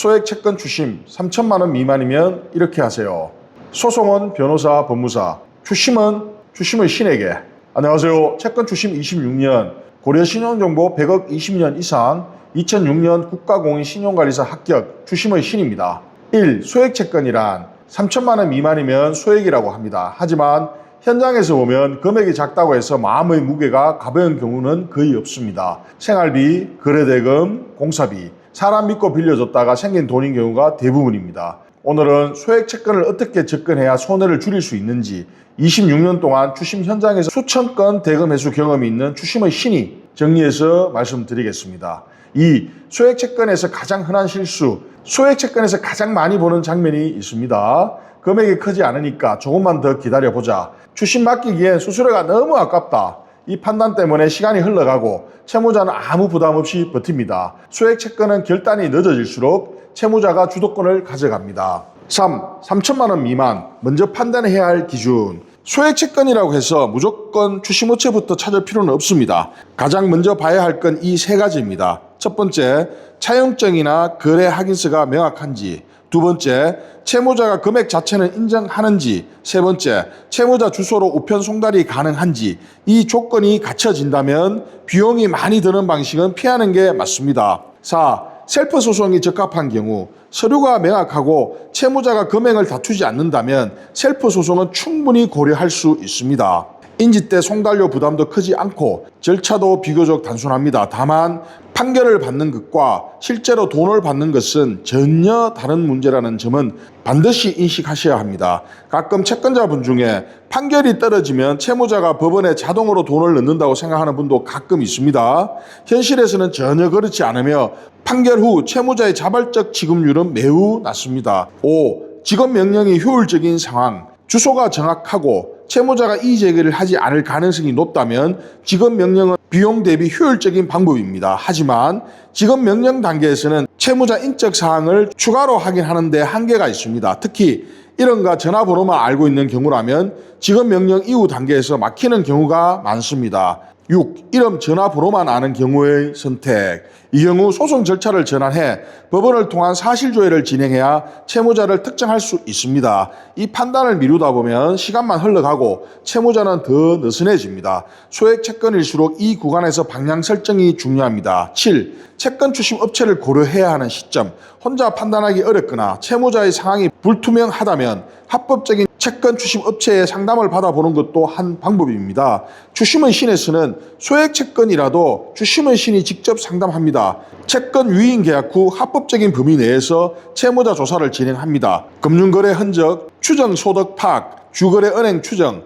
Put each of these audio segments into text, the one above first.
소액 채권 추심 3천만 원 미만이면 이렇게 하세요. 소송은 변호사, 법무사, 추심은 신에게. 안녕하세요. 채권 추심 26년, 고려 신용정보 100억 20년 이상, 2006년 국가공인 신용관리사 합격, 추심의 신입니다. 1. 소액 채권이란 3천만 원 미만이면 소액이라고 합니다. 하지만 현장에서 보면 금액이 작다고 해서 마음의 무게가 가벼운 경우는 거의 없습니다. 생활비, 거래대금, 공사비, 사람 믿고 빌려줬다가 생긴 돈인 경우가 대부분입니다. 오늘은 소액 채권을 어떻게 접근해야 손해를 줄일 수 있는지 26년 동안 추심 현장에서 수천 건 대금 회수 경험이 있는 추심의 신이 정리해서 말씀드리겠습니다. 2. 소액 채권에서 가장 흔한 실수, 소액 채권에서 가장 많이 보는 장면이 있습니다. 금액이 크지 않으니까 조금만 더 기다려보자. 추심 맡기기엔 수수료가 너무 아깝다. 이 판단 때문에 시간이 흘러가고 채무자는 아무 부담 없이 버팁니다. 소액 채권은 결단이 늦어질수록 채무자가 주도권을 가져갑니다. 3. 3천만 원 미만, 먼저 판단해야 할 기준. 소액 채권이라고 해서 무조건 추심업체부터 찾을 필요는 없습니다. 가장 먼저 봐야 할 건 이 세 가지입니다. 첫 번째, 차용증이나 거래 확인서가 명확한지. 두 번째, 채무자가 금액 자체는 인정하는지. 세 번째, 채무자 주소로 우편 송달이 가능한지. 이 조건이 갖춰진다면 비용이 많이 드는 방식은 피하는 게 맞습니다. 4. 셀프 소송이 적합한 경우, 서류가 명확하고 채무자가 금액을 다투지 않는다면 셀프 소송은 충분히 고려할 수 있습니다. 인지대 송달료 부담도 크지 않고 절차도 비교적 단순합니다. 다만 판결을 받는 것과 실제로 돈을 받는 것은 전혀 다른 문제라는 점은 반드시 인식하셔야 합니다. 가끔 채권자분 중에 판결이 떨어지면 채무자가 법원에 자동으로 돈을 넣는다고 생각하는 분도 가끔 있습니다. 현실에서는 전혀 그렇지 않으며 판결 후 채무자의 자발적 지급률은 매우 낮습니다. 5. 지급 명령이 효율적인 상황. 주소가 정확하고 채무자가 이의 제기를 하지 않을 가능성이 높다면 지급 명령은 비용 대비 효율적인 방법입니다. 하지만 지급 명령 단계에서는 채무자 인적 사항을 추가로 확인하는 데 한계가 있습니다. 특히 이름과 전화번호만 알고 있는 경우라면 지급 명령 이후 단계에서 막히는 경우가 많습니다. 6. 이름, 전화번호만 아는 경우의 선택. 이 경우 소송 절차를 전환해 법원을 통한 사실조회를 진행해야 채무자를 특정할 수 있습니다. 이 판단을 미루다 보면 시간만 흘러가고 채무자는 더 느슨해집니다. 소액 채권일수록 이 구간에서 방향 설정이 중요합니다. 7. 채권 추심 업체를 고려해야 하는 시점. 혼자 판단하기 어렵거나 채무자의 상황이 불투명하다면 합법적인 채권 추심 업체의 상담을 받아보는 것도 한 방법입니다. 추심의 신에서는 소액 채권이라도 추심의 신이 직접 상담합니다. 채권 유인 계약 후 합법적인 범위 내에서 채무자 조사를 진행합니다. 금융거래 흔적, 추정 소득 파악, 주거래 은행 추정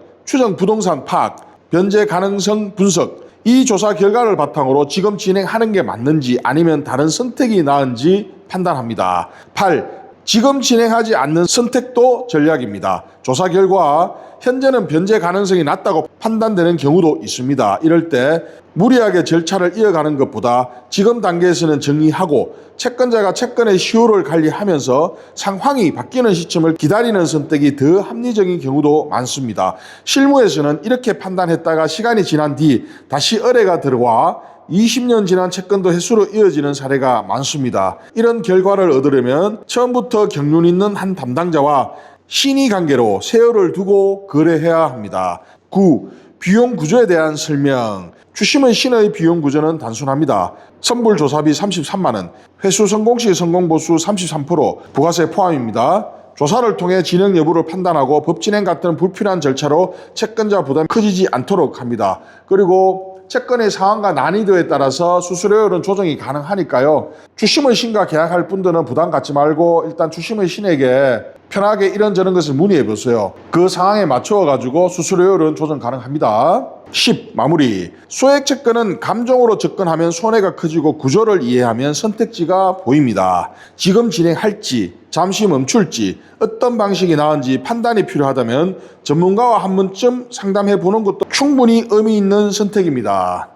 부동산 파악, 변제 가능성 분석. 이 조사 결과를 바탕으로 지금 진행하는 게 맞는지 아니면 다른 선택이 나은지 판단합니다. 8. 지금 진행하지 않는 선택도 전략입니다. 조사 결과 현재는 변제 가능성이 낮다고 판단되는 경우도 있습니다. 이럴 때 무리하게 절차를 이어가는 것보다 지금 단계에서는 정리하고 채권자가 채권의 시효를 관리하면서 상황이 바뀌는 시점을 기다리는 선택이 더 합리적인 경우도 많습니다. 실무에서는 이렇게 판단했다가 시간이 지난 뒤 다시 의뢰가 들어와 20년 지난 채권도 회수로 이어지는 사례가 많습니다. 이런 결과를 얻으려면 처음부터 경륜 있는 한 담당자와 신의 관계로 세월을 두고 거래해야 합니다. 9. 비용 구조에 대한 설명. 추심의 신의 비용 구조는 단순합니다. 선불조사비 33만 원, 회수 성공 시 성공보수 33%, 부가세 포함입니다. 조사를 통해 진행 여부를 판단하고 법진행 같은 불필요한 절차로 채권자 부담이 커지지 않도록 합니다. 그리고 채권의 상황과 난이도에 따라서 수수료율은 조정이 가능하니까요. 추심의 신과 계약할 분들은 부담 갖지 말고 일단 추심의 신에게 편하게 이런저런 것을 문의해 보세요. 그 상황에 맞추어 가지고 수수료율은 조정 가능합니다. 10. 마무리. 소액 채권은 감정으로 접근하면 손해가 커지고 구조를 이해하면 선택지가 보입니다. 지금 진행할지, 잠시 멈출지, 어떤 방식이 나은지 판단이 필요하다면 전문가와 한 번쯤 상담해 보는 것도 충분히 의미 있는 선택입니다.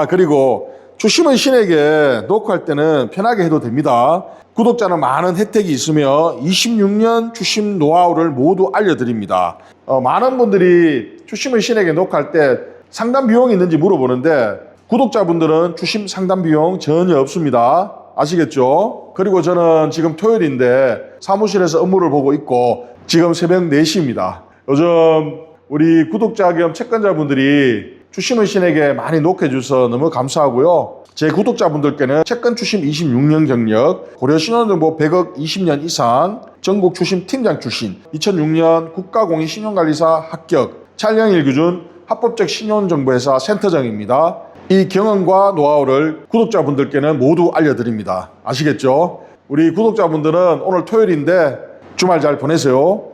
그리고 추심의 신에게 녹화할 때는 편하게 해도 됩니다. 구독자는 많은 혜택이 있으며 26년 추심 노하우를 모두 알려드립니다. 많은 분들이 추심의 신에게 녹화할 때 상담 비용이 있는지 물어보는데 구독자분들은 추심 상담 비용 전혀 없습니다. 아시겠죠? 그리고 저는 지금 토요일인데 사무실에서 업무를 보고 있고 지금 새벽 4시입니다. 요즘 우리 구독자 겸 채권자분들이 주식의 신에게 많이 녹해 주셔서 너무 감사하고요. 제 구독자분들께는 채권 추심 26년 경력, 고려 신용정보 100억 20년 이상, 전국 추심 팀장 출신, 2006년 국가공인 신용관리사 합격, 촬영일 기준 합법적 신용정보회사 센터장입니다. 이 경험과 노하우를 구독자분들께는 모두 알려드립니다. 아시겠죠? 우리 구독자분들은 오늘 토요일인데 주말 잘 보내세요.